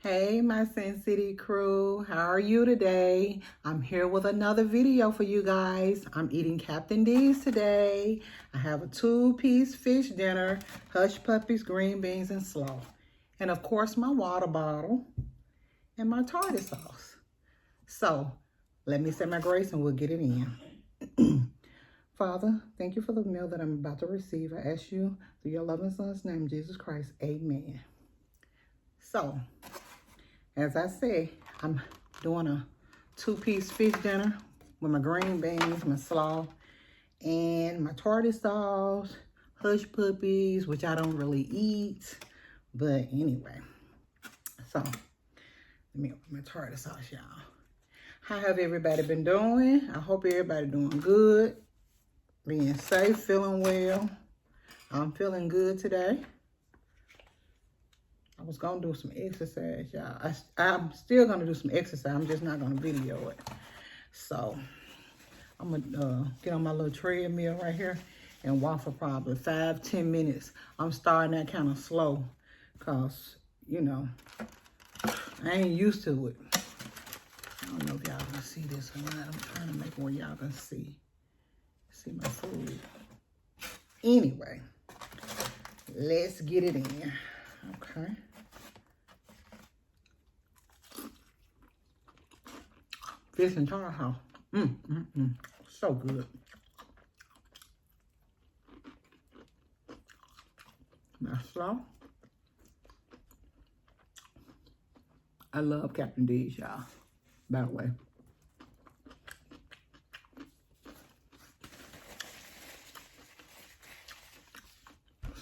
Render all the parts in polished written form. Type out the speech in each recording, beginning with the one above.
Hey, my Sin City crew. How are you today? I'm here with another video for you guys. I'm eating Captain D's today. I have a 2-piece fish dinner, hush puppies, green beans, and slaw. And of course, my water bottle and my tartar sauce. So, let me say my grace and we'll get it in. Father, thank you for the meal that I'm about to receive. I ask you through your loving son's name, Jesus Christ. Amen. So, as I said, I'm doing a 2-piece fish dinner with my green beans, my slaw, and my tartar sauce, hush puppies, which I don't really eat. But anyway, so let me open my tartar sauce, y'all. How have everybody been doing? I hope everybody doing good, being safe, feeling well. I'm feeling good today. I was going to do some exercise, y'all. I'm still going to do some exercise. I'm just not going to video it. So, I'm going to get on my little treadmill right here and walk for probably 5-10 minutes. I'm starting that kind of slow because, you know, I ain't used to it. I don't know if y'all can see this or not. I'm trying to make where y'all can see my food. Anyway, let's get it in. Okay. Fish and tartar sauce. So good. My slaw. I love Captain D's, y'all. By the way.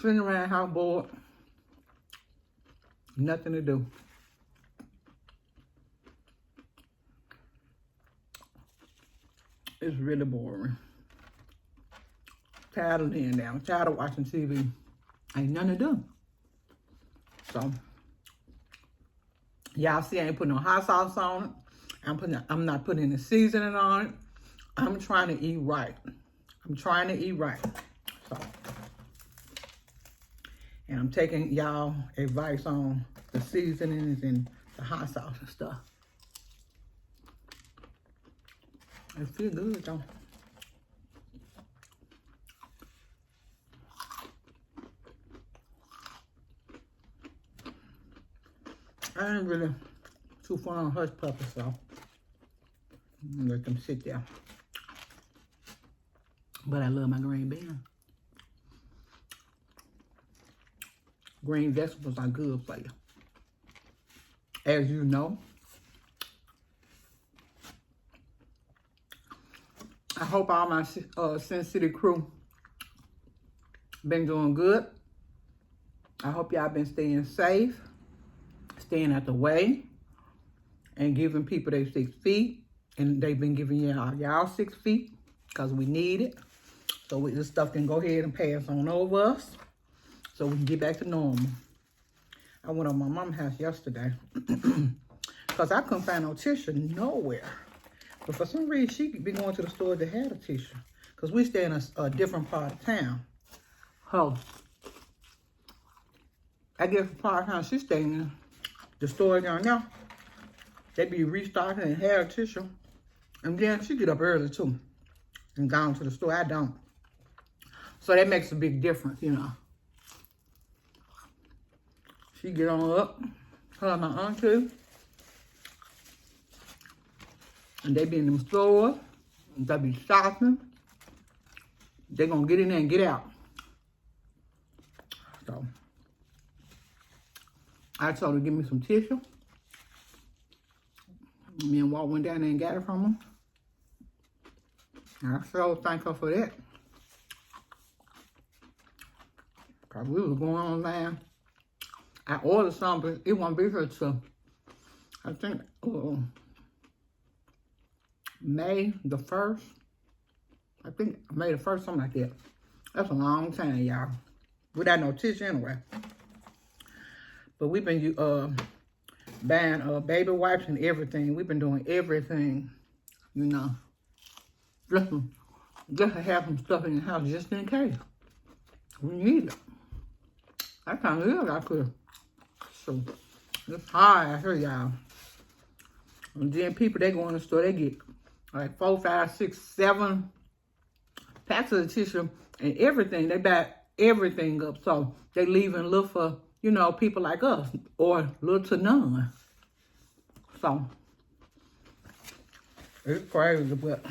Sitting around house bored. Nothing to do. It's really boring. Tired of laying down. Tired of watching TV. Ain't nothing to do. So, y'all see I ain't putting no hot sauce on it. I'm not putting any seasoning on it. I'm trying to eat right. So, and I'm taking y'all advice on the seasonings and the hot sauce and stuff. It feels good though. I ain't really too fond of hush puppies, so I'm gonna let them sit there. But I love my green beans. Green vegetables are good for you. As you know, I hope all my Sin City crew been doing good. I hope y'all been staying safe, staying out the way, and giving people their 6 feet. And they've been giving y'all 6 feet because we need it. So this stuff can go ahead and pass on over us so we can get back to normal. I went to my mom's house yesterday because I couldn't find no tissue nowhere. But for some reason, she could be going to the store that had a tissue because we stay in a different part of town. Oh, I guess the part of town she stayed in, the store down there, they be restocking and have tissue. And then she get up early too and gone to the store. I don't. So that makes a big difference, you know. She get on up, her and my auntie, and they be in them stores, and they be shopping. They gonna get in there and get out. So, I told her to give me some tissue. Me and Walt went down there and got it from her. I so thank her for that. Because we was going online. I ordered something, it won't be here till, I think, May the 1st. I think May the 1st, something like that. That's a long time, y'all. Without no tissue anyway. But we've been buying baby wipes and everything. We've been doing everything, you know. Just to have some stuff in the house just in case. We need it. I kind of live out there. So It's hard out here, y'all. And then people, they go in the store, they get like 4, 5, 6, 7 packs of the tissue and everything. They back everything up. So they leaving little for, you know, people like us or little to none. So it's crazy, but